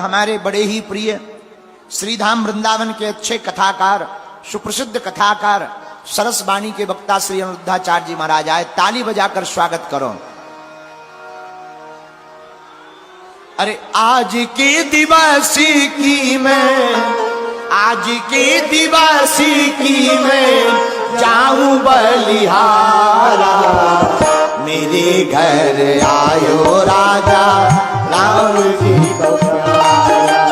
हमारे बड़े ही प्रिय श्रीधाम वृंदावन के अच्छे कथाकार, सुप्रसिद्ध कथाकार, सरस वाणी के वक्ता श्री अनिरुद्धाचार्य जी महाराज आए। ताली बजाकर स्वागत करो। अरे आज के दिवस की मैं, आज के दिवस की मैं जाऊं बलिहारा, मेरे घर आयो राजा राम जी को प्यारा,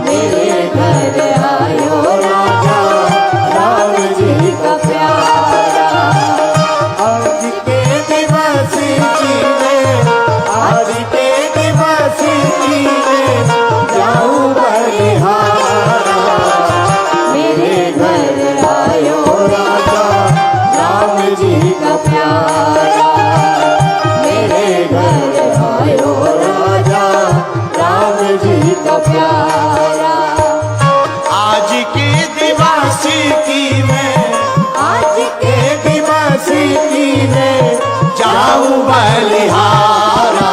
मेरे घर आयो राजा राम जी का प्यारा। आज के दिवस की मैं, आज के दिवस की मैं जाऊं बलिहारा, मेरे घर आयो राजा राम जी का प्यारा, मेरे घर आयो राजा राम जी का प्यारा। आज के दिवस की मैं, आज के दिवस की मैं जाऊं बलिहारा,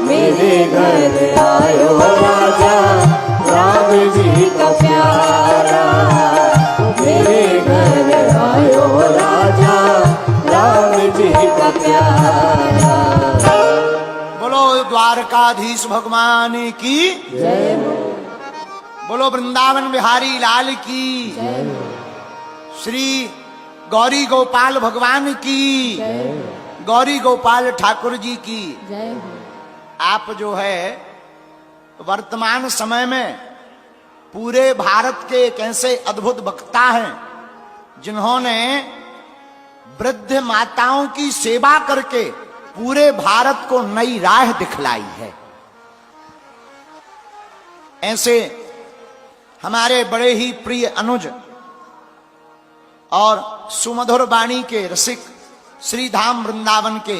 मेरे घर आयो राजा राम जी का प्यारा, मेरे घर आयो राजा राम जी का प्यारा। बोलो द्वारकाधीश भगवान की जय हो, बोलो वृंदावन बिहारी लाल की, जय हो, श्री गौरी गोपाल भगवान की, जय हो, गौरी गोपाल ठाकुर जी की। जय हो। आप जो है वर्तमान समय में पूरे भारत के एक ऐसे अद्भुत वक्ता हैं जिन्होंने वृद्ध माताओं की सेवा करके पूरे भारत को नई राह दिखलाई है। ऐसे हमारे बड़े ही प्रिय अनुज और सुमधुर वाणी के रसिक श्री धाम वृंदावन के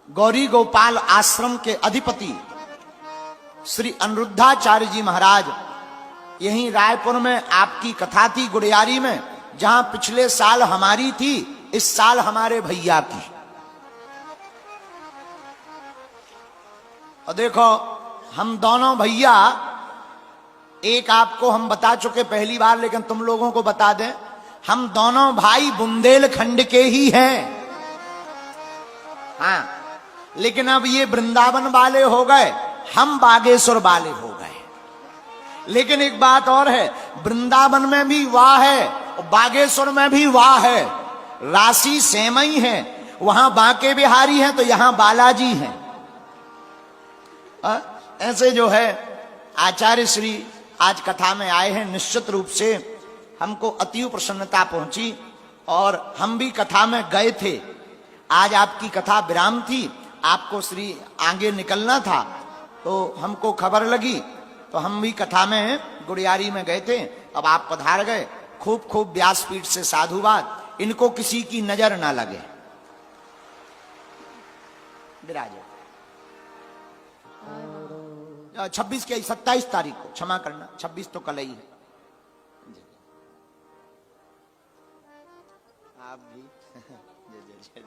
गौरी गोपाल आश्रम के अधिपति श्री अनिरुद्धाचार्य जी महाराज यहीं रायपुर में आपकी कथा थी गुड़ियारी में, जहां पिछले साल हमारी थी, इस साल हमारे भैया की। और देखो हम दोनों भैया, एक आपको हम बता चुके पहली बार, लेकिन तुम लोगों को बता दें, हम दोनों भाई बुंदेलखंड के ही हैं। हाँ, लेकिन अब ये वृंदावन वाले हो गए, हम बागेश्वर वाले हो गए। लेकिन एक बात और है, वृंदावन में भी वाह है और बागेश्वर में भी वाह है, राशि सेम ही है। वहां बांके बिहारी हैं तो यहां बालाजी हैं। ऐसे जो है आचार्य श्री आज कथा में आए हैं। निश्चित रूप से हमको अति प्रसन्नता पहुंची और हम भी कथा में गए थे। आज आपकी कथा विराम थी, आपको श्री आगे निकलना था, तो हमको खबर लगी तो हम भी कथा में गुड़ियारी में गए थे। अब आप पधार गए, खूब खूब व्यासपीठ से साधुवाद, इनको किसी की नजर ना लगे। विराजे 26 के 27 तारीख को, क्षमा करना 26 तो कल ही है। आप भी जय जय जय जय।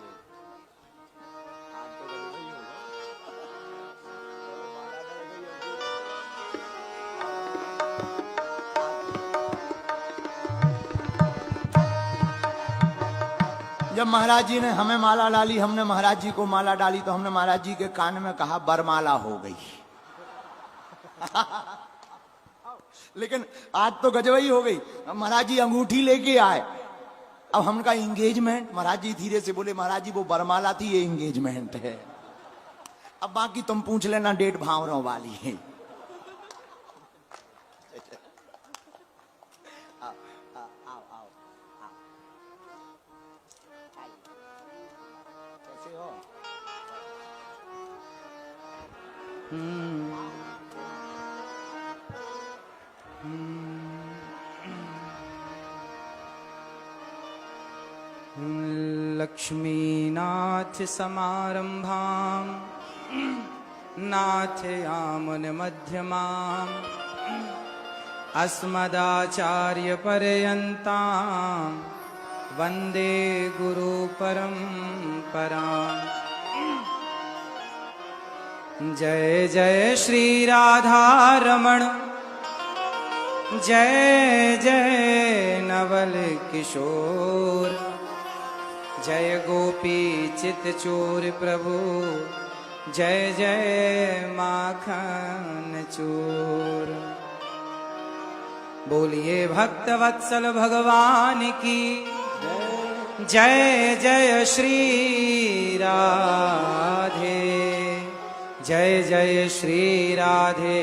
जब महाराज जी ने हमें माला डाली, हमने महाराज जी को माला डाली, तो हमने महाराज जी के कान में कहा बरमाला हो गई। लेकिन आज तो गजबई हो गई। महाराज जी अंगूठी लेके आए, अब हम कहा इंगेजमेंट। महाराज जी धीरे से बोले महाराज जी वो बरमाला थी, ये इंगेजमेंट है। अब बाकी तुम पूछ लेना, डेट भावरों वाली है। कैसे हो? लक्ष्मीनाथ समारंभां नाथयामुन मध्यमाम् अस्मदाचार्य पर्यन्तां वंदे गुरु परंपरा। जय जय श्री राधा रमण, जय जय नवल किशोर, जय गोपी चित चोर प्रभु, जय जय माखन चोर। बोलिए भक्त वत्सल भगवान की जय जय श्री राधे, जय जय श्री राधे,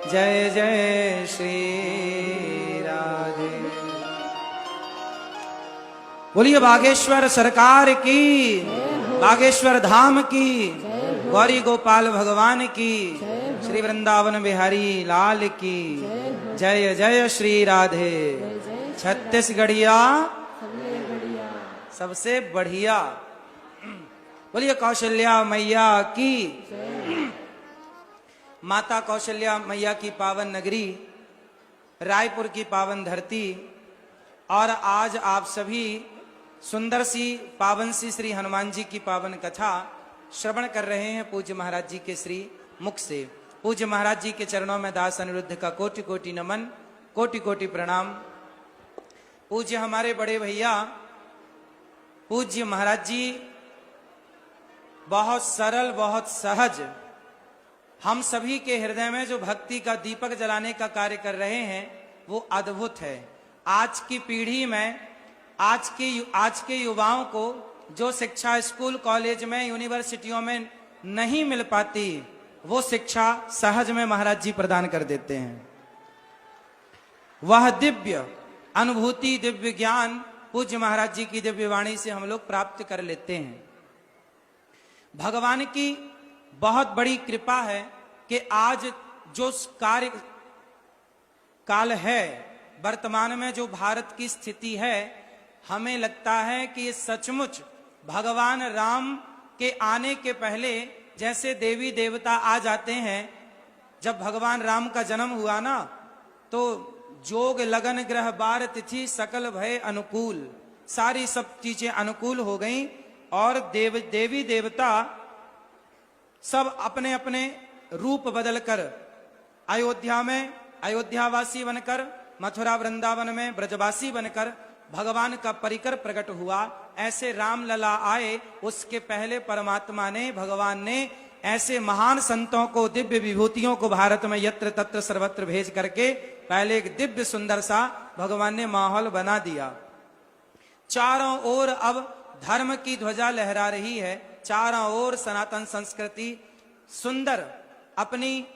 जय जय श्री राधे। बोलिए बागेश्वर सरकार की, बागेश्वर धाम की, गौरी गोपाल भगवान की, श्री वृंदावन बिहारी लाल की जय जय श्री राधे। छत्तीसगढ़िया सबसे बढ़िया। बोलिए कौशल्या मैया की, माता कौशल्या मैया की पावन नगरी, रायपुर की पावन धरती। और आज आप सभी सुंदर सी पावन सी श्री हनुमान जी की पावन कथा श्रवण कर रहे हैं पूज्य महाराज जी के श्री मुख से। पूज्य महाराज जी के चरणों में दास अनिरुद्ध का कोटि कोटि नमन, कोटि कोटि प्रणाम। पूज्य हमारे बड़े भैया पूज्य महाराज जी बहुत सरल, बहुत सहज, हम सभी के हृदय में जो भक्ति का दीपक जलाने का कार्य कर रहे हैं वो अद्भुत है। आज की पीढ़ी में आज के युवाओं को जो शिक्षा स्कूल कॉलेज में यूनिवर्सिटियों में नहीं मिल पाती, वो शिक्षा सहज में महाराज जी प्रदान कर देते हैं। वह दिव्य अनुभूति, दिव्य ज्ञान पूज्य महाराज जी की दिव्य वाणी से हम लोग प्राप्त कर लेते हैं। भगवान की बहुत बड़ी कृपा है कि आज जो कार्य काल है, वर्तमान में जो भारत की स्थिति है, हमें लगता है कि ये सचमुच भगवान राम के आने के पहले जैसे देवी देवता आ जाते हैं। जब भगवान राम का जन्म हुआ ना, तो जोग लगन ग्रह बार तिथि सकल भय अनुकूल, सारी सब चीजें अनुकूल हो गईं और देवी देवता सब अपने अपने रूप बदलकर अयोध्या में अयोध्यावासी बनकर, मथुरा वृंदावन में ब्रजवासी बनकर भगवान का परिकर प्रकट हुआ। ऐसे रामलला आए, उसके पहले परमात्मा ने, भगवान ने ऐसे महान संतों को, दिव्य विभूतियों को भारत में यत्र तत्र सर्वत्र भेज करके पहले एक दिव्य सुंदर सा भगवान ने माहौल बना दिया। चारों ओर अब धर्म की ध्वजा लहरा रही है, चारों ओर सनातन संस्कृति सुंदर अपनी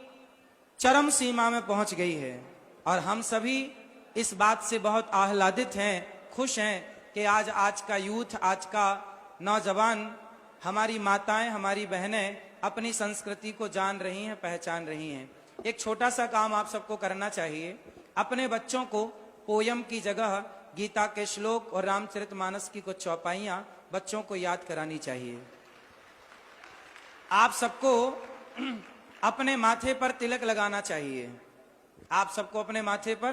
चरम सीमा में पहुंच गई है। और हम सभी इस बात से बहुत आह्लादित हैं, खुश हैं कि आज का यूथ, आज का नौजवान, हमारी माताएं, हमारी बहनें अपनी संस्कृति को जान रही हैं, पहचान रही हैं। एक छोटा सा काम आप सबको करना चाहिए, अपने बच्चों को पोयम की जगह गीता के श्लोक और रामचरितमानस की कुछ चौपाइयां बच्चों को याद करानी चाहिए। आप सबको अपने माथे पर तिलक लगाना चाहिए, आप सबको अपने माथे पर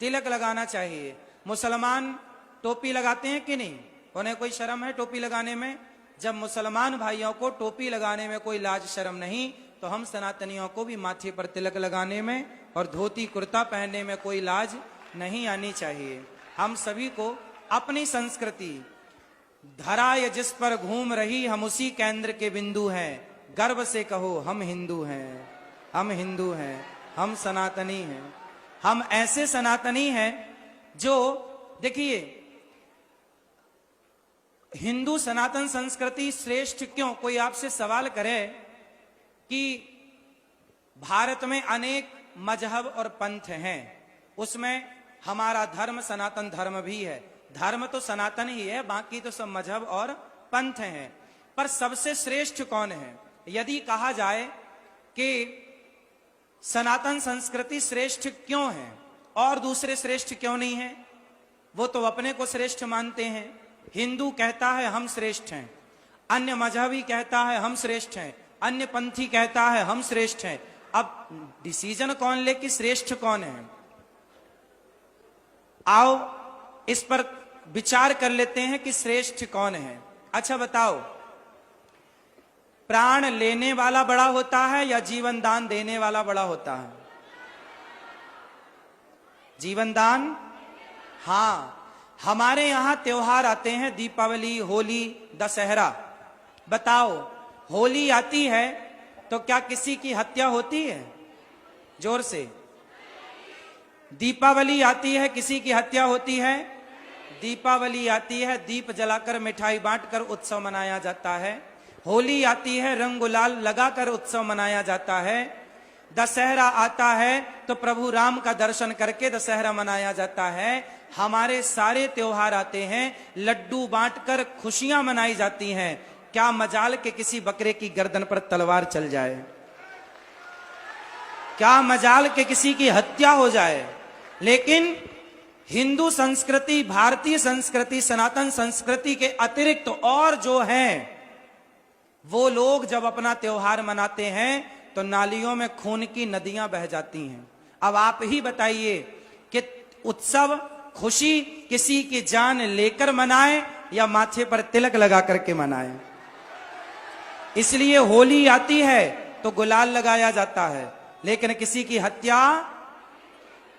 तिलक लगाना चाहिए। मुसलमान टोपी लगाते हैं कि नहीं? उन्हें कोई शर्म है टोपी लगाने में? जब मुसलमान भाइयों को टोपी लगाने में कोई लाज शर्म नहीं, तो हम सनातनियों को भी माथे पर तिलक लगाने में और धोती कुर्ता पहनने में कोई लाज नहीं आनी चाहिए। हम सभी को अपनी संस्कृति, धरा ये जिस पर घूम रही, हम उसी केंद्र के बिंदु हैं। गर्व से कहो हम हिंदू हैं, हम हिंदू हैं, हम सनातनी हैं। हम ऐसे सनातनी हैं जो, देखिए, हिंदू सनातन संस्कृति श्रेष्ठ क्यों? कोई आपसे सवाल करे कि भारत में अनेक मजहब और पंथ हैं, उसमें हमारा धर्म सनातन धर्म भी है। धर्म तो सनातन ही है, बाकी तो सब मजहब और पंथ हैं। पर सबसे श्रेष्ठ कौन है? यदि कहा जाए कि सनातन संस्कृति श्रेष्ठ क्यों है और दूसरे श्रेष्ठ क्यों नहीं है, वो तो अपने को श्रेष्ठ मानते हैं। हिंदू कहता है हम श्रेष्ठ हैं, अन्य मजहबी कहता है हम श्रेष्ठ हैं, अन्य पंथी कहता है हम श्रेष्ठ हैं। अब डिसीजन कौन ले कि श्रेष्ठ कौन है? आओ इस पर विचार कर लेते हैं कि श्रेष्ठ कौन है। अच्छा बताओ, प्राण लेने वाला बड़ा होता है या जीवन दान देने वाला बड़ा होता है? जीवन दान। हाँ, हमारे यहां त्योहार आते हैं, दीपावली, होली, दशहरा। बताओ, होली आती है तो क्या किसी की हत्या होती है? जोर से। दीपावली आती है, किसी की हत्या होती है? दीपावली आती है, दीप जलाकर मिठाई बांटकर उत्सव मनाया जाता है। होली आती है, रंग गुलाल लगाकर उत्सव मनाया जाता है। दशहरा आता है तो प्रभु राम का दर्शन करके दशहरा मनाया जाता है। हमारे सारे त्योहार आते हैं, लड्डू बांटकर खुशियां मनाई जाती हैं। क्या मजाल के किसी बकरे की गर्दन पर तलवार चल जाए? क्या मजाल के किसी की हत्या हो जाए? लेकिन हिंदू संस्कृति, भारतीय संस्कृति, सनातन संस्कृति के अतिरिक्त और जो हैं, वो लोग जब अपना त्योहार मनाते हैं तो नालियों में खून की नदियां बह जाती हैं। अब आप ही बताइए कि उत्सव, खुशी किसी की जान लेकर मनाए या माथे पर तिलक लगा करके मनाए? इसलिए होली आती है तो गुलाल लगाया जाता है, लेकिन किसी की हत्या।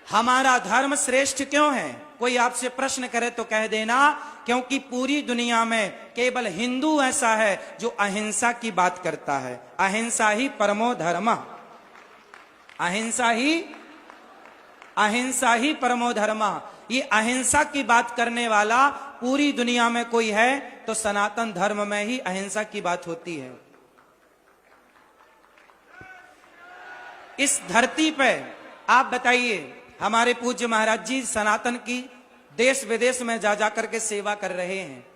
हमारा धर्म श्रेष्ठ क्यों है? कोई आपसे प्रश्न करे तो कह देना, क्योंकि पूरी दुनिया में केवल हिंदू ऐसा है जो अहिंसा की बात करता है। अहिंसा ही परमो धर्म, अहिंसा ही परमो धर्म। ये अहिंसा की बात करने वाला पूरी दुनिया में कोई है तो सनातन धर्म में ही अहिंसा की बात होती है। इस धरती पे आप बताइए, हमारे पूज्य महाराज जी सनातन की देश विदेश में जा जाकर के सेवा कर रहे हैं।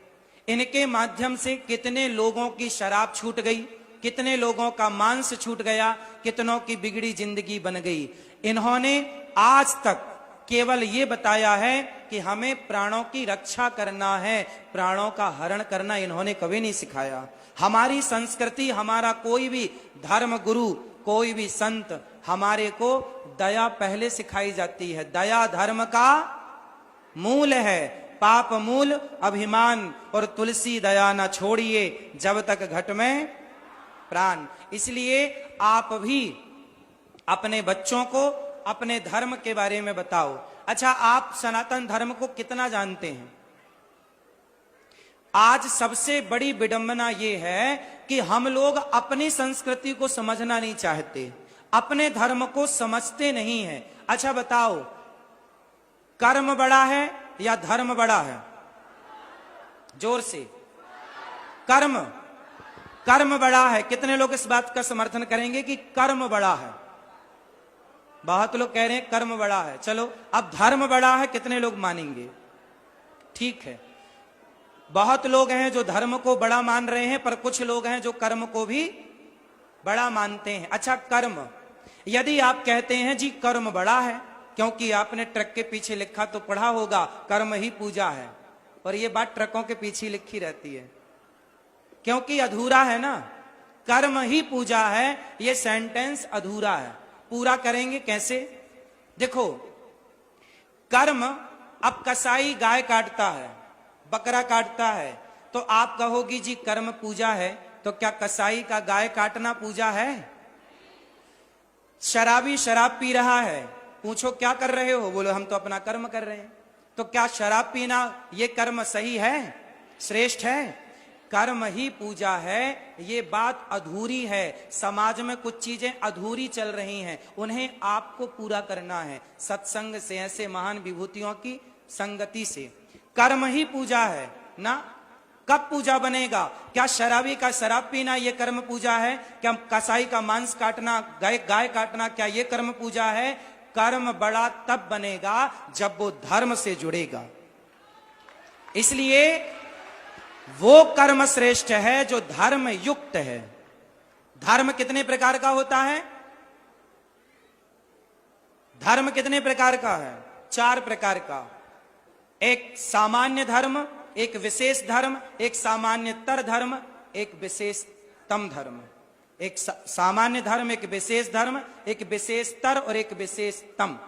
इनके माध्यम से कितने लोगों की शराब छूट गई, कितने लोगों का मांस छूट गया, कितनों की बिगड़ी जिंदगी बन गई। इन्होंने आज तक केवल ये बताया है कि हमें प्राणों की रक्षा करना है, प्राणों का हरण करना इन्होंने कभी नहीं सिखाया। हमारी संस्कृति, हमारा कोई भी धर्म गुरु, कोई भी संत हमारे को दया पहले सिखाई जाती है। दया धर्म का मूल है, पाप मूल अभिमान, और तुलसी दया न छोड़िए जब तक घट में प्राण। इसलिए आप भी अपने बच्चों को अपने धर्म के बारे में बताओ। अच्छा, आप सनातन धर्म को कितना जानते हैं? आज सबसे बड़ी विडंबना यह है कि हम लोग अपनी संस्कृति को समझना नहीं चाहते, अपने धर्म को समझते नहीं है। अच्छा बताओ, कर्म बड़ा है या धर्म बड़ा है? जोर से। कर्म बड़ा है। कितने लोग इस बात का समर्थन करेंगे कि कर्म बड़ा है? बहुत लोग कह रहे हैं कर्म बड़ा है। चलो, अब धर्म बड़ा है, कितने लोग मानेंगे? ठीक है, बहुत लोग हैं जो धर्म को बड़ा मान रहे हैं, पर कुछ लोग हैं जो कर्म को भी बड़ा मानते हैं। अच्छा, कर्म, यदि आप कहते हैं जी कर्म बड़ा है, क्योंकि आपने ट्रक के पीछे लिखा तो पढ़ा होगा कर्म ही पूजा है, और ये बात ट्रकों के पीछे लिखी रहती है क्योंकि अधूरा है ना। कर्म ही पूजा है, ये सेंटेंस अधूरा है। पूरा करेंगे कैसे? देखो, कर्म, अब कसाई गाय काटता है, बकरा काटता है, तो आप कहोगी जी कर्म पूजा है, तो क्या कसाई का गाय काटना पूजा है? शराबी शराब पी रहा है, पूछो क्या कर रहे हो? बोलो हम तो अपना कर्म कर रहे हैं। तो क्या शराब पीना ये कर्म सही है, श्रेष्ठ है? कर्म ही पूजा है, ये बात अधूरी है। समाज में कुछ चीजें अधूरी चल रही हैं, उन्हें आपको पूरा करना है सत्संग से, ऐसे महान विभूतियों की संगति से। कर्म ही पूजा है ना। कब पूजा बनेगा? क्या शराबी का शराब पीना ये कर्म पूजा है? क्या कसाई का मांस काटना, गाय काटना, क्या ये कर्म पूजा है? कर्म बड़ा तब बनेगा जब वो धर्म से जुड़ेगा। इसलिए वो कर्म श्रेष्ठ है जो धर्म युक्त है। धर्म कितने प्रकार का होता है? धर्म कितने प्रकार का है? 4 प्रकार का। एक सामान्य धर्म, एक विशेष धर्म, एक सामान्यतर धर्म, एक विशेषतम धर्म। एक सामान्य धर्म, एक विशेष धर्म, एक विशेषतर और एक विशेषतम।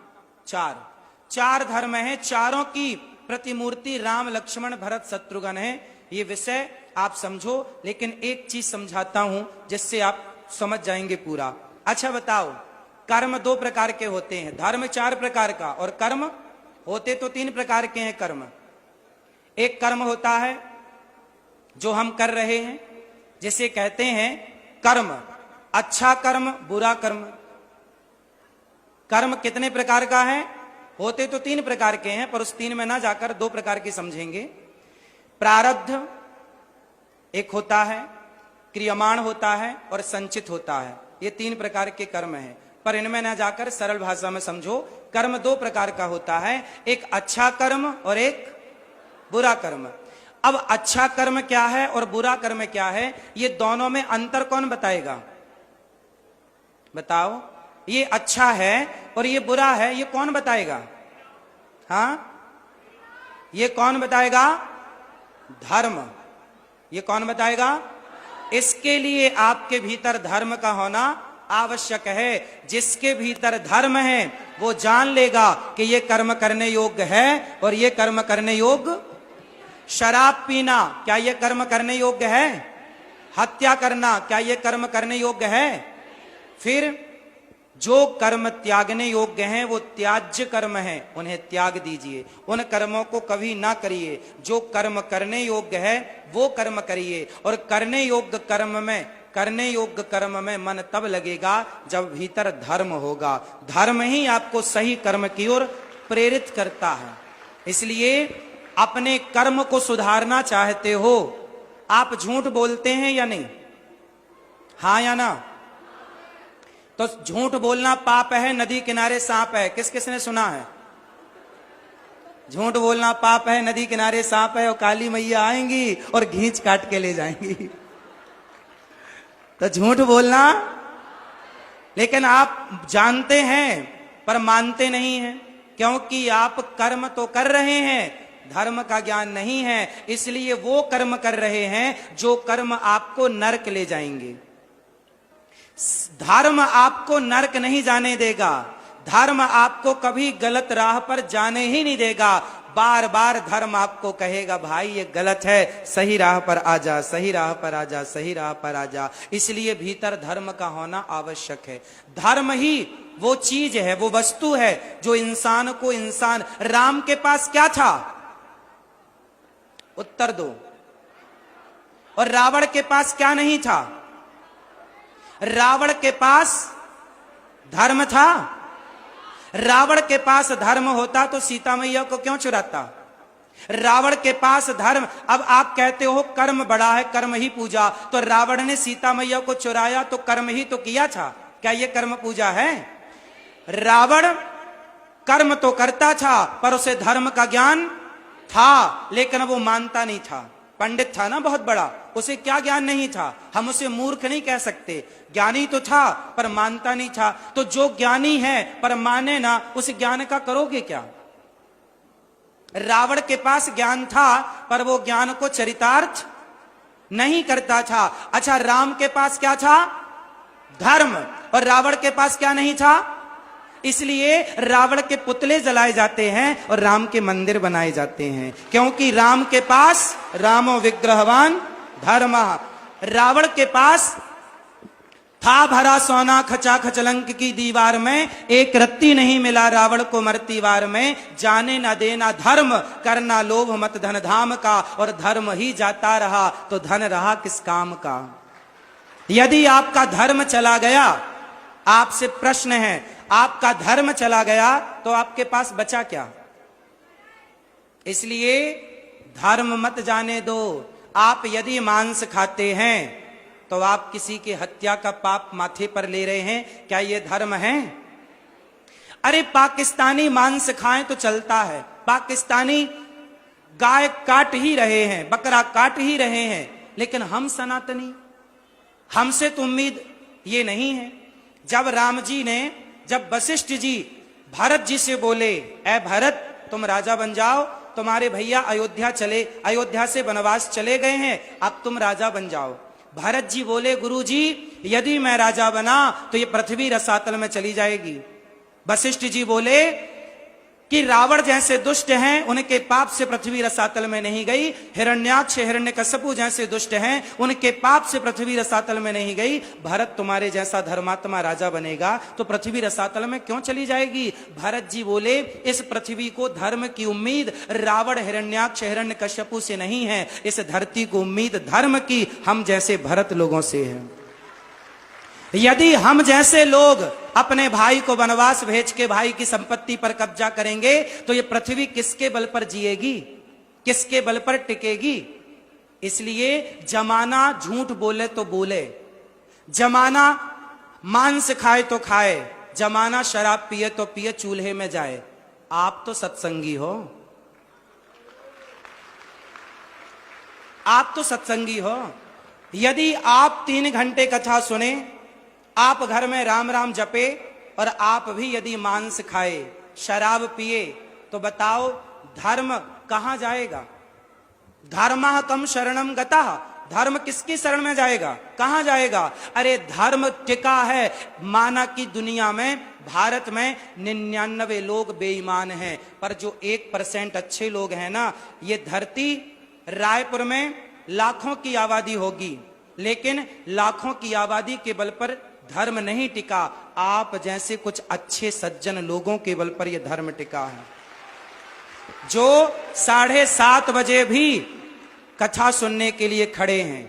4 धर्म हैं। चारों की प्रतिमूर्ति राम, लक्ष्मण, भरत, शत्रुघ्न है। ये विषय आप समझो, लेकिन एक चीज समझाता हूं जिससे आप समझ जाएंगे पूरा। अच्छा बताओ, कर्म 2 प्रकार के होते हैं, धर्म 4 प्रकार का, और कर्म होते तो 3 प्रकार के हैं कर्म। एक कर्म होता है जो हम कर रहे हैं, जिसे कहते हैं कर्म, अच्छा कर्म, बुरा कर्म। कर्म कितने प्रकार का है? होते तो 3 प्रकार के हैं, पर उस 3 में ना जाकर 2 प्रकार के समझेंगे। प्रारब्ध एक होता है, क्रियमाण होता है और संचित होता है। ये 3 प्रकार के कर्म हैं, पर इनमें ना जाकर सरल भाषा में समझो। कर्म 2 प्रकार का होता है, एक अच्छा कर्म और एक बुरा कर्म। अब अच्छा कर्म क्या है और बुरा कर्म क्या है, ये दोनों में अंतर कौन बताएगा? बताओ, ये अच्छा है और ये बुरा है, ये कौन बताएगा? हाँ, ये कौन बताएगा? धर्म। ये कौन बताएगा? इसके लिए आपके भीतर धर्म का होना आवश्यक है। जिसके भीतर धर्म है वो जान लेगा कि ये कर्म करने योग्य है और ये कर्म करने योग्य। शराब पीना, क्या ये कर्म करने योग्य है? हत्या करना, क्या ये कर्म करने योग्य है? फिर जो कर्म त्यागने योग्य हैं वो त्याज्य कर्म हैं, उन्हें त्याग दीजिए। उन कर्मों को कभी ना करिए। जो कर्म करने योग्य है वो कर्म करिए। और करने योग्य कर्म में मन तब लगेगा जब भीतर धर्म होगा। धर्म ही आपको सही कर्म की ओर प्रेरित करता है। इसलिए अपने कर्म को सुधारना चाहते हो, आप झूठ बोलते हैं या नहीं? हाँ या ना? तो झूठ बोलना पाप है, नदी किनारे सांप है। किस किसने सुना है? झूठ बोलना पाप है, नदी किनारे सांप है, और काली मैया आएंगी और घींच काट के ले जाएंगी। तो झूठ बोलना, लेकिन आप जानते हैं पर मानते नहीं हैं, क्योंकि आप कर्म तो कर रहे हैं, धर्म का ज्ञान नहीं है। इसलिए वो कर्म कर रहे हैं जो कर्म आपको नरक ले जाएंगे। धर्म आपको नरक नहीं जाने देगा। धर्म आपको कभी गलत राह पर जाने ही नहीं देगा। बार बार धर्म आपको कहेगा, भाई ये गलत है, सही राह पर आ जा, सही राह पर आ जा, सही राह पर आ जा। इसलिए भीतर धर्म का होना आवश्यक है। धर्म ही वो चीज है, वो वस्तु है जो इंसान को इंसान। राम के पास क्या था? उत्तर दो। और रावण के पास क्या नहीं था? रावण के पास धर्म था। रावण के पास धर्म होता तो सीता मैया को क्यों चुराता? रावण के पास धर्म। अब आप कहते हो कर्म बड़ा है, कर्म ही पूजा। तो रावण ने सीता मैया को चुराया तो कर्म ही तो किया था। क्या यह कर्म पूजा है? रावण कर्म तो करता था पर उसे धर्म का ज्ञान था, लेकिन वो मानता नहीं था। पंडित था ना बहुत बड़ा, उसे क्या ज्ञान नहीं था? हम उसे मूर्ख नहीं कह सकते। ज्ञानी तो था पर मानता नहीं था। तो जो ज्ञानी है पर माने ना, उस ज्ञान का करोगे क्या? रावण के पास ज्ञान था पर वो ज्ञान को चरितार्थ नहीं करता था। अच्छा, राम के पास क्या था? धर्म। और रावण के पास क्या नहीं था? इसलिए रावण के पुतले जलाए जाते हैं और राम के मंदिर बनाए जाते हैं, क्योंकि राम के पास रामो विग्रहवान धर्म। रावण के पास था भरा सोना खचा खचलंक की दीवार में, एक रत्ती नहीं मिला रावण को मरती वार में। जाने ना देना धर्म, करना लोभ मत धन धाम का, और धर्म ही जाता रहा तो धन रहा किस काम का। यदि आपका धर्म चला गया, आपसे प्रश्न है, आपका धर्म चला गया तो आपके पास बचा क्या? इसलिए धर्म मत जाने दो। आप यदि मांस खाते हैं तो आप किसी की हत्या का पाप माथे पर ले रहे हैं, क्या यह धर्म है? अरे पाकिस्तानी मांस खाएं तो चलता है, पाकिस्तानी गाय काट ही रहे हैं, बकरा काट ही रहे हैं, लेकिन हम सनातनी, हमसे तो उम्मीद ये नहीं है। जब वशिष्ठ जी भरत जी से बोले, ऐ भरत तुम राजा बन जाओ, तुम्हारे भैया अयोध्या से वनवास चले गए हैं, अब तुम राजा बन जाओ। भरत जी बोले, गुरु जी यदि मैं राजा बना तो ये पृथ्वी रसातल में चली जाएगी। वशिष्ठ जी बोले, कि रावण जैसे दुष्ट हैं, उनके पाप से पृथ्वी रसातल में नहीं गई। हिरण्याक्ष हिरण्यकश्यपु जैसे दुष्ट हैं, उनके पाप से पृथ्वी रसातल में नहीं गई। भरत तुम्हारे जैसा धर्मात्मा राजा बनेगा तो पृथ्वी रसातल में क्यों चली जाएगी? भरत जी बोले, इस पृथ्वी को धर्म की उम्मीद रावण हिरण्याक्ष हिरण्यकश्यपु से नहीं है, इस धरती को उम्मीद धर्म की हम जैसे भरत लोगों से है। यदि हम जैसे लोग अपने भाई को वनवास भेज के भाई की संपत्ति पर कब्जा करेंगे तो ये पृथ्वी किसके बल पर जिएगी, किसके बल पर टिकेगी? इसलिए जमाना झूठ बोले तो बोले, जमाना मांस खाए तो खाए, जमाना शराब पिए तो पिए, चूल्हे में जाए। आप तो सत्संगी हो, आप तो सत्संगी हो। यदि आप 3 घंटे कथा सुने, आप घर में राम राम जपे और आप भी यदि मांस खाए, शराब पिए, तो बताओ धर्म कहां जाएगा? धर्मः कम शरणम गतः, धर्म किसकी शरण में जाएगा, कहां जाएगा? अरे धर्म टिका है। माना कि दुनिया में, भारत में 99 लोग बेईमान हैं, पर जो 1% अच्छे लोग हैं ना, ये धरती रायपुर में लाखों की आबादी होगी, लेकिन लाखों की आबादी के बल पर धर्म नहीं टिका। आप जैसे कुछ अच्छे सज्जन लोगों के बल पर यह धर्म टिका है, जो 7:30 बजे भी कथा सुनने के लिए खड़े हैं,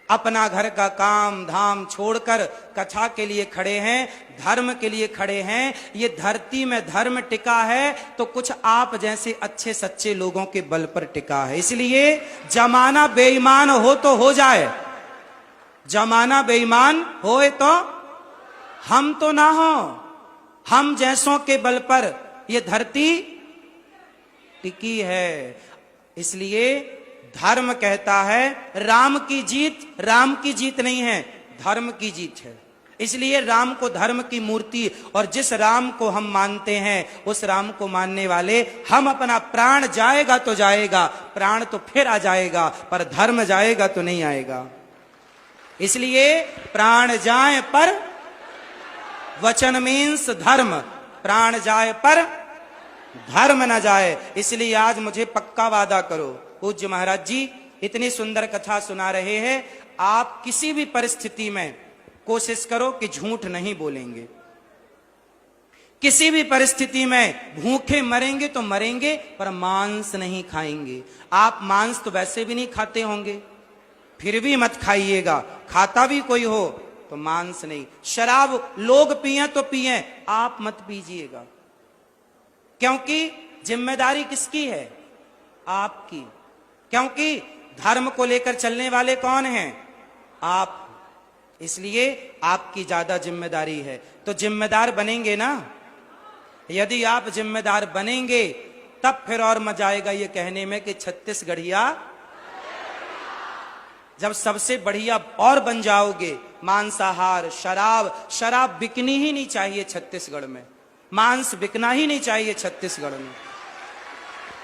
अपना घर का काम धाम छोड़कर कथा के लिए खड़े हैं, धर्म के लिए खड़े हैं। ये धरती में धर्म टिका है तो कुछ आप जैसे अच्छे सच्चे लोगों के बल पर टिका है। इसलिए जमाना बेईमान हो तो हो जाए, जमाना बेईमान होए तो हम तो ना हो, हम जैसों के बल पर यह धरती टिकी है। इसलिए धर्म कहता है राम की जीत, राम की जीत नहीं है, धर्म की जीत है। इसलिए राम को धर्म की मूर्ति, और जिस राम को हम मानते हैं उस राम को मानने वाले हम, अपना प्राण जाएगा तो जाएगा, प्राण तो फिर आ जाएगा, पर धर्म जाएगा तो नहीं आएगा। इसलिए प्राण जाए पर वचन मीन्स धर्म, प्राण जाए पर धर्म न जाए। इसलिए आज मुझे पक्का वादा करो, पूज्य महाराज जी इतनी सुंदर कथा सुना रहे हैं, आप किसी भी परिस्थिति में कोशिश करो कि झूठ नहीं बोलेंगे। किसी भी परिस्थिति में भूखे मरेंगे तो मरेंगे, पर मांस नहीं खाएंगे। आप मांस तो वैसे भी नहीं खाते होंगे, फिर भी मत खाइएगा। खाता भी कोई हो तो मांस नहीं। शराब लोग पिए तो पिए, आप मत पीजिएगा, क्योंकि जिम्मेदारी किसकी है? आपकी। क्योंकि धर्म को लेकर चलने वाले कौन हैं? आप। इसलिए आपकी ज्यादा जिम्मेदारी है। तो जिम्मेदार बनेंगे ना? यदि आप जिम्मेदार बनेंगे तब फिर और मजा आएगा ये कहने में कि छत्तीसगढ़िया, जब सबसे बढ़िया और बन जाओगे, मांसाहार, शराब बिकनी ही नहीं चाहिए छत्तीसगढ़ में, मांस बिकना ही नहीं चाहिए छत्तीसगढ़ में,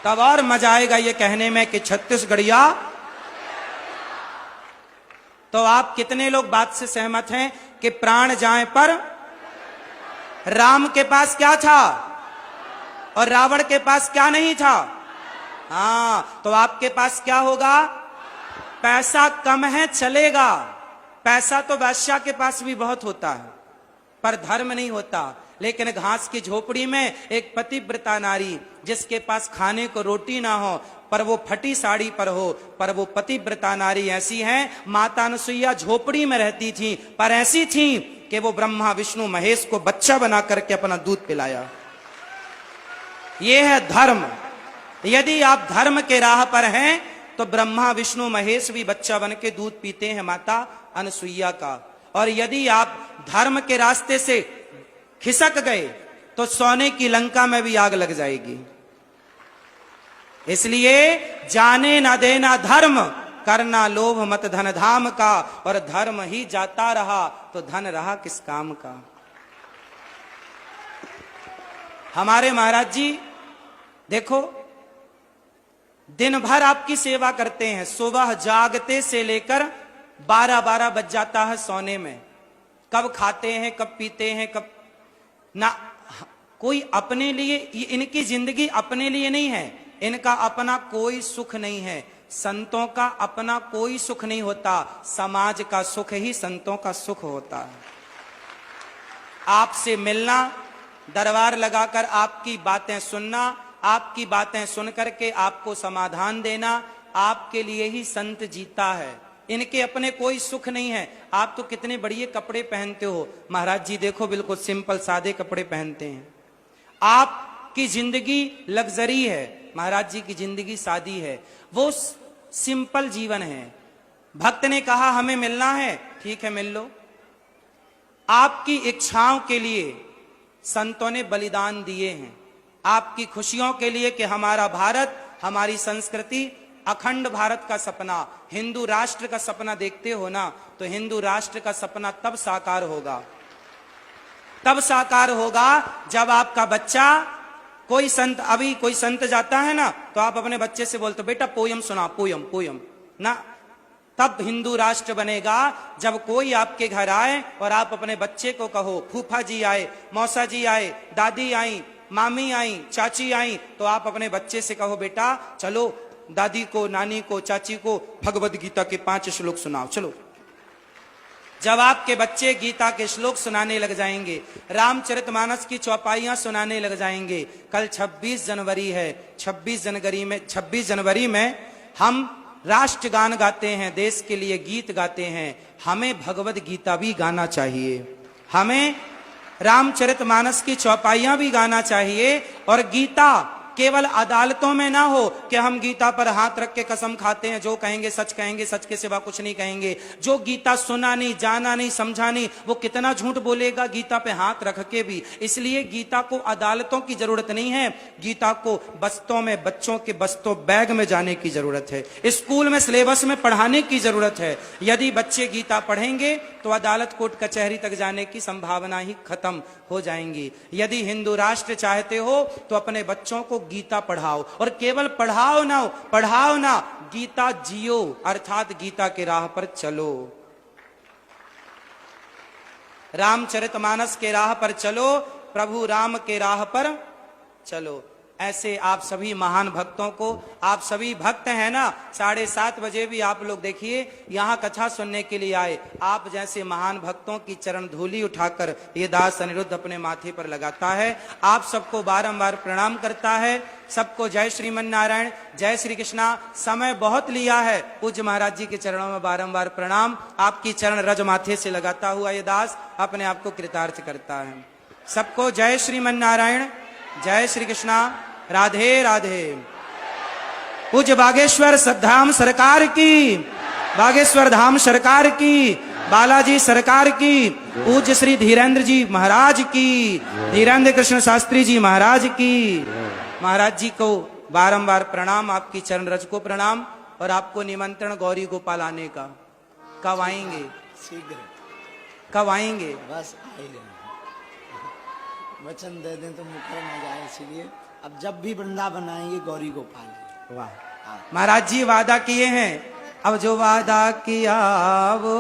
तब और मजा आएगा ये कहने में कि छत्तीसगढ़िया। तो आप कितने लोग बात से सहमत हैं कि प्राण जाए पर? राम के पास क्या था और रावण के पास क्या नहीं था? हाँ, तो आपके पास क्या होगा? पैसा कम है चलेगा, पैसा तो बादशाह के पास भी बहुत होता है, पर धर्म नहीं होता। लेकिन घास की झोपड़ी में एक पतिव्रता नारी, जिसके पास खाने को रोटी ना हो, पर वो फटी साड़ी पर हो, पर वो पतिव्रता नारी ऐसी है। माता अनुसुईया झोपड़ी में रहती थी, पर ऐसी थी कि वो ब्रह्मा विष्णु महेश को बच्चा बना करके अपना दूध पिलाया। ये है धर्म। यदि आप धर्म के राह पर हैं तो ब्रह्मा विष्णु महेश भी बच्चा बन के दूध पीते हैं माता अनुसुईया का। और यदि आप धर्म के रास्ते से खिसक गए तो सोने की लंका में भी आग लग जाएगी। इसलिए जाने ना देना धर्म, करना लोभ मत धन धाम का, और धर्म ही जाता रहा तो धन रहा किस काम का। हमारे महाराज जी देखो, दिन भर आपकी सेवा करते हैं, सुबह जागते से लेकर 12-12 बज जाता है सोने में। कब खाते हैं, कब पीते हैं, कब ना कोई अपने लिए, इनकी जिंदगी अपने लिए नहीं है, इनका अपना कोई सुख नहीं है। संतों का अपना कोई सुख नहीं होता, समाज का सुख ही संतों का सुख होता है। आपसे मिलना, दरबार लगाकर आपकी बातें सुनना, आपकी बातें सुन करके आपको समाधान देना, आपके लिए ही संत जीता है। इनके अपने कोई सुख नहीं है। आप तो कितने बढ़िया कपड़े पहनते हो, महाराज जी देखो बिल्कुल सिंपल सादे कपड़े पहनते हैं। आपकी जिंदगी लग्जरी है, महाराज जी की जिंदगी सादी है, वो सिंपल जीवन है। भक्त ने कहा हमें मिलना है, ठीक है मिल लो। आपकी इच्छाओं के लिए संतों ने बलिदान दिए हैं, आपकी खुशियों के लिए कि हमारा भारत, हमारी संस्कृति, अखंड भारत का सपना, हिंदू राष्ट्र का सपना देखते हो ना, तो हिंदू राष्ट्र का सपना तब साकार होगा, तब साकार होगा जब आपका बच्चा, कोई संत, अभी कोई संत जाता है ना तो आप अपने बच्चे से बोलते बेटा पोयम सुना, पोयम पोयम ना, तब हिंदू राष्ट्र बनेगा जब कोई आपके घर आए और आप अपने बच्चे को कहो, फूफा जी आए, मौसा जी आए, दादी आई, मामी आई, चाची आई, तो आप अपने बच्चे से कहो बेटा चलो दादी को, नानी को, चाची को भगवद गीता के 5 श्लोक सुनाओ चलो। जब आपके बच्चे गीता के श्लोक सुनाने लग जाएंगे, रामचरितमानस की चौपाइयां सुनाने लग जाएंगे, कल 26 जनवरी है, 26 जनवरी में हम राष्ट्रगान गाते हैं, देश के लिए गीत गाते हैं। हमें भगवद गीता भी गाना चाहिए, हमें रामचरितमानस की चौपाइयां भी गाना चाहिए। और गीता केवल अदालतों में ना हो कि हम गीता पर हाथ रख के कसम खाते हैं, जो कहेंगे सच कहेंगे, सच के सिवा कुछ नहीं कहेंगे। जो गीता सुना नहीं, जाना नहीं, समझा नहीं, वो कितना झूठ बोलेगा गीता पे हाथ रख के भी। इसलिए गीता को अदालतों की जरूरत नहीं है, गीता को बस्तों में, बच्चों के बस्तों बैग में जाने की जरूरत है, स्कूल में सिलेबस में पढ़ाने की जरूरत है। यदि बच्चे गीता पढ़ेंगे तो अदालत कोर्ट कचहरी तक जाने की संभावना ही खत्म हो जाएंगी। यदि हिंदू राष्ट्र चाहते हो तो अपने बच्चों को गीता पढ़ाओ, और केवल पढ़ाओ ना, गीता जियो, अर्थात गीता के राह पर चलो, रामचरितमानस के राह पर चलो, प्रभु राम के राह पर चलो। ऐसे आप सभी महान भक्तों को, आप सभी भक्त हैं ना, 7:30 बजे भी आप लोग देखिए यहाँ कथा सुनने के लिए आए। आप जैसे महान भक्तों की चरण धूलि उठाकर ये दास अनिरुद्ध अपने माथे पर लगाता है, आप सबको बारंबार प्रणाम करता है। सबको जय श्रीमन नारायण, जय श्री कृष्णा। समय बहुत लिया है, पूज्य महाराज जी के चरणों में बारंबार प्रणाम। आपकी चरण रज माथे से लगाता हुआ ये दास अपने आप को कृतार्थ करता है। सबको जय श्रीमन नारायण, जय श्री कृष्णा, राधे राधे। पूज्य बागेश्वर धाम सरकार की, बागेश्वर धाम सरकार की, बालाजी सरकार की, पूज्य श्री धीरेन्द्र जी महाराज की, धीरेन्द्र कृष्ण शास्त्री जी महाराज की। महाराज जी को बारंबार प्रणाम, आपकी चरण रज को प्रणाम। और आपको निमंत्रण गौरी गोपाल आने का, कब आएंगे? शीघ्र, कब आएंगे? बस आएंगे, वचन दे दें तो मुकर न जाए, इसलिए अब जब भी वृंदावन आएंगे गौरी गोपाल। वाह, महाराज जी वादा किए हैं, अब जो वादा किया वो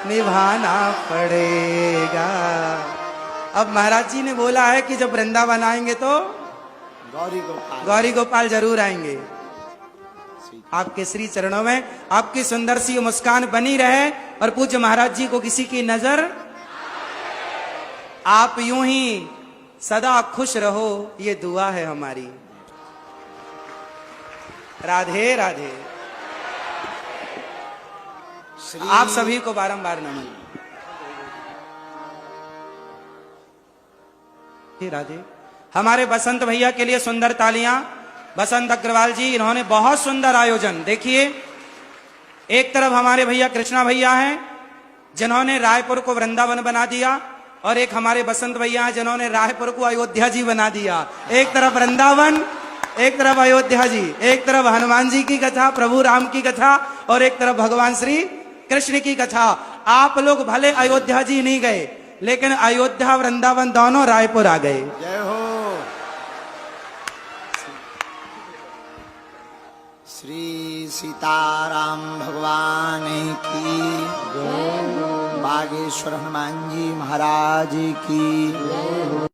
निभाना पड़ेगा। अब महाराज जी ने बोला है कि जब वृंदावन आएंगे तो गौरी गोपाल जरूर आएंगे। आपके श्री चरणों में आपकी सुंदर सी मुस्कान बनी रहे, और पूज्य महाराज जी को किसी की नजर, आप यूं ही सदा खुश रहो, ये दुआ है हमारी। राधे राधे। आप सभी को बारंबार नमन। राधे। हमारे बसंत भैया के लिए सुंदर तालियां। बसंत अग्रवाल जी, इन्होंने बहुत सुंदर आयोजन, देखिए एक तरफ हमारे भैया कृष्णा भैया हैं जिन्होंने रायपुर को वृंदावन बना दिया, और एक हमारे बसंत भैया हैं जिन्होंने रायपुर को अयोध्या जी बना दिया। एक तरफ वृंदावन, एक तरफ अयोध्या जी, एक तरफ हनुमान जी की कथा, प्रभु राम की कथा, और एक तरफ भगवान श्री कृष्ण की कथा। आप लोग भले अयोध्या जी नहीं गए, लेकिन अयोध्या वृंदावन दोनों रायपुर आ गए। जय हो। श्री सीताराम भगवान की, बागेश्वर हनुमान जी महाराज की।